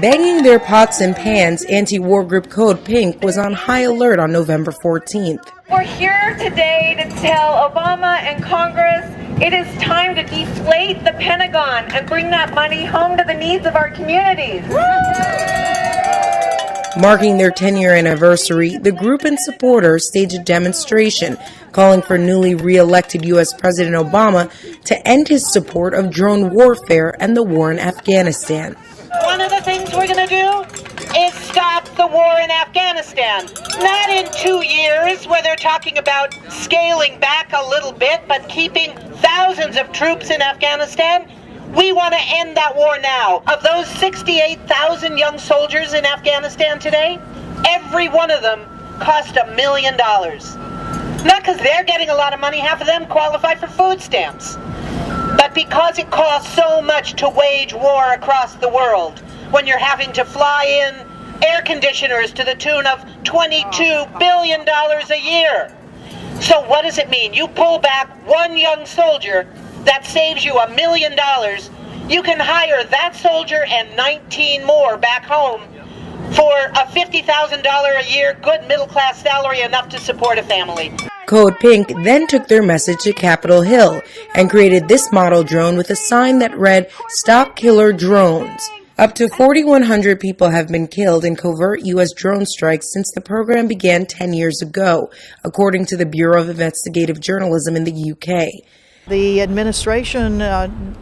Banging their pots and pans, anti-war group Code Pink was on high alert on November 14th. We're here today to tell Obama and Congress it is time to deflate the Pentagon and bring that money home to the needs of our communities. Marking their 10-year anniversary, the group and supporters staged a demonstration calling for newly re-elected U.S. President Obama to end his support of drone warfare and the war in Afghanistan. One of the things we're going to do is stop the war in Afghanistan. Not in 2 years, where they're talking about scaling back a little bit, but keeping thousands of troops in Afghanistan. We want to end that war now. Of those 68,000 young soldiers in Afghanistan today, every one of them cost $1 million. Not because they're getting a lot of money, half of them qualify for food stamps, but because it costs so much to wage war across the world when you're having to fly in air conditioners to the tune of $22 billion a year. So what does it mean? You pull back one young soldier, that saves you $1 million. You can hire that soldier and 19 more back home for a $50,000 a year, good middle-class salary, enough to support a family. Code Pink then took their message to Capitol Hill and created this model drone with a sign that read, "Stop Killer Drones." Up to 4,100 people have been killed in covert U.S. drone strikes since the program began 10 years ago, according to the Bureau of Investigative Journalism in the UK. The administration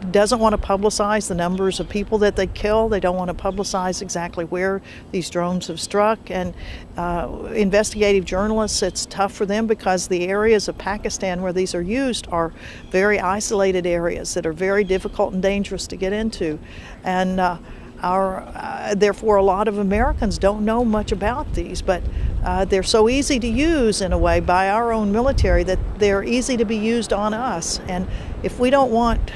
doesn't want to publicize the numbers of people that they kill. They don't want to publicize exactly where these drones have struck. And investigative journalists, it's tough for them because the areas of Pakistan where these are used are very isolated areas that are very difficult and dangerous to get into. And therefore, a lot of Americans don't know much about these, but they're so easy to use in a way by our own military that they're easy to be used on us. And if we don't want,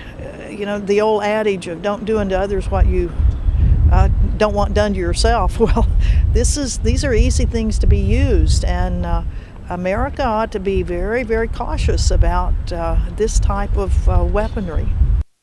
the old adage of don't do unto others what you don't want done to yourself, well, these are easy things to be used, and America ought to be very, very cautious about this type of weaponry.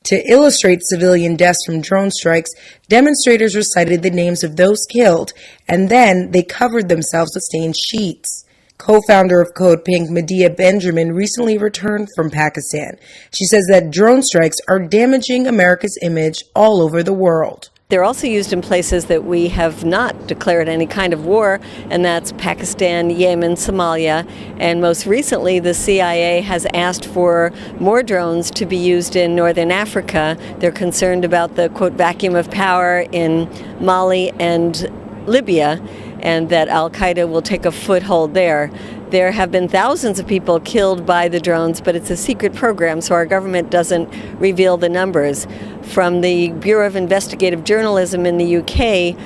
To illustrate civilian deaths from drone strikes, demonstrators recited the names of those killed, and then they covered themselves with stained sheets. Co-founder of Code Pink, Medea Benjamin, recently returned from Pakistan. She says that drone strikes are damaging America's image all over the world. They're also used in places that we have not declared any kind of war, and that's Pakistan, Yemen, Somalia, and most recently the CIA has asked for more drones to be used in northern Africa. They're concerned about the, quote, vacuum of power in Mali and Libya, and that al-Qaeda will take a foothold there. There have been thousands of people killed by the drones, but it's a secret program, so our government doesn't reveal the numbers. From the Bureau of Investigative Journalism in the UK,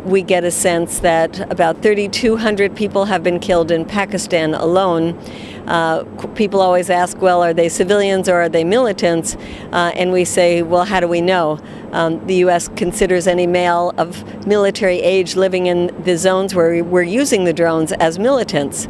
we get a sense that about 3,200 people have been killed in Pakistan alone. People always ask, well, are they civilians or are they militants? And we say, well, how do we know? The U.S. considers any male of military age living in the zones where we're using the drones as militants.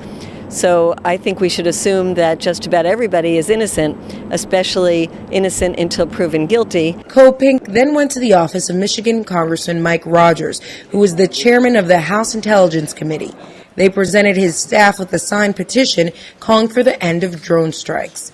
So I think we should assume that just about everybody is innocent, especially innocent until proven guilty. Code Pink then went to the office of Michigan Congressman Mike Rogers, who was the chairman of the House Intelligence Committee. They presented his staff with a signed petition calling for the end of drone strikes.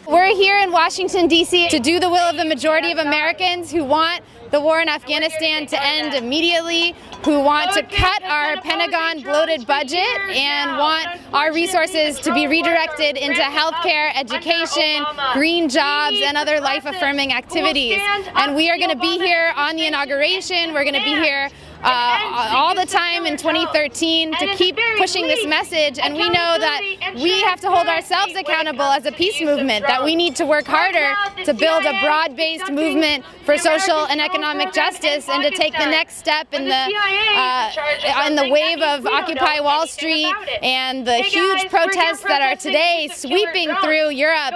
We're here in Washington, D.C. to do the will of the majority of Americans who want the war in Afghanistan to end immediately, who want to cut our Pentagon bloated budget and want our resources to be redirected into healthcare, education, green jobs, and other life-affirming activities. And we are going to be here on the inauguration. We're going to be here all the time in 2013 to keep pushing this message, and we know that we have to hold ourselves accountable as a peace movement, that we need to work harder to build a broad-based movement for social and economic justice and to take the next step in the wave of Occupy Wall Street and the huge protests that are today sweeping through Europe,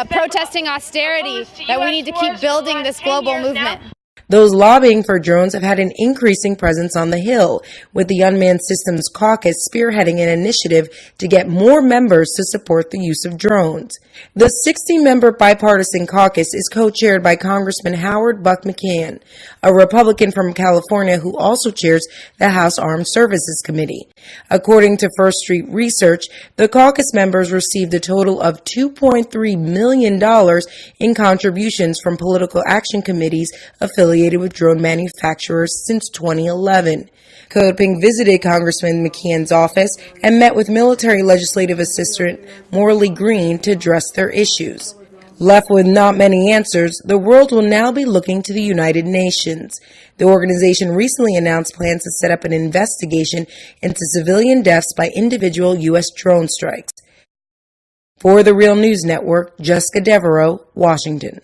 protesting austerity, that we need to keep building this global movement. Those lobbying for drones have had an increasing presence on the Hill, with the Unmanned Systems Caucus spearheading an initiative to get more members to support the use of drones. The 60-member bipartisan caucus is co-chaired by Congressman Howard Buck McCann, a Republican from California who also chairs the House Armed Services Committee. According to First Street Research, the caucus members received a total of $2.3 million in contributions from political action committees affiliated with drone manufacturers since 2011. Code Pink visited Congressman McCann's office and met with military legislative assistant Morley Green to address their issues. Left with not many answers, the world will now be looking to the United Nations. The organization recently announced plans to set up an investigation into civilian deaths by individual U.S. drone strikes. For the Real News Network, Jessica Devereaux, Washington.